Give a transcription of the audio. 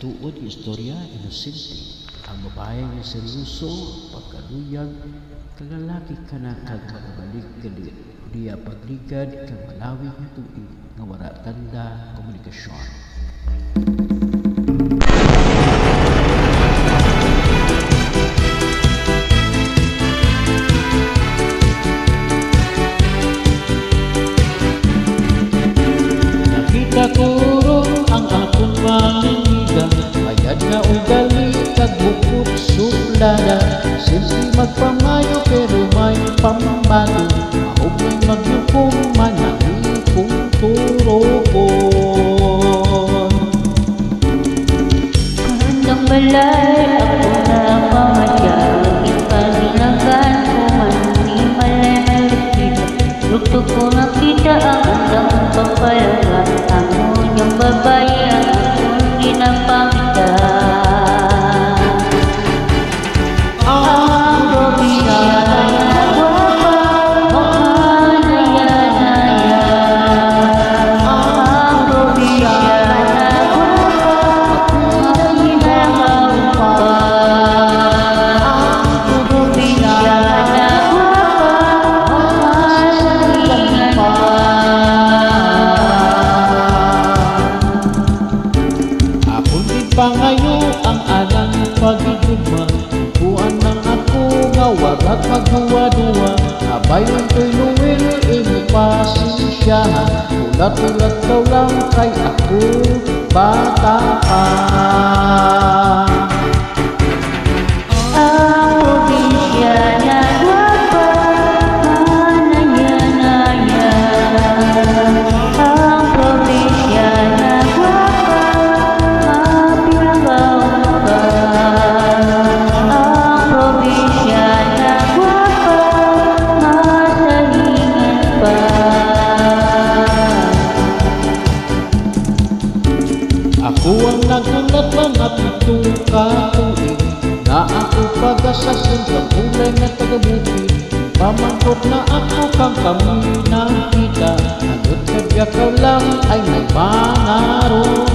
Tuod istorya inosente. Ang babae nga seryoso, pagkaluyag, kalalaki ka na kag magbalik galit. Diya pagligad kag malawi nga tuig nga wala tanda komunikasyon. Nakita ko ang akong manginida, mayad nga ugali kag bukod suplada. Simple magpamayo pero may pambago, mahog may magyukong manaki kong turokon. Handang balay ako na pamadya, ipalinagan ko man ni malay malipid. Lugtog ko nakita ang undang papalaga, ako niyang babae ang akong ginapamita. Ang probinsyana na guwapa, makanaya-naya. Ang probinsyana na guwapa, makinamaw pa. Ang probinsyana na guwapa, makasalingan pa. Ako din pangayo ang alang pagigugma, buwan ng ako nga wagat magduwa-duwa. Abay ng tuyluin, pasensyahan, ulat-ulat daw lang kay ako bata pa. Ang probinsyana guwapa, manaya-naya. Ang probinsyana guwapa, mapilanggaw pa. Ang probinsyana guwapa, masalingan pa. Ako ang nagulat mga pitong katuig, na ako pag-asasin sa kulay na tagabukid. Pamangkot na ako kang kami nakita, agad kagya ka lang ay may pangaroon.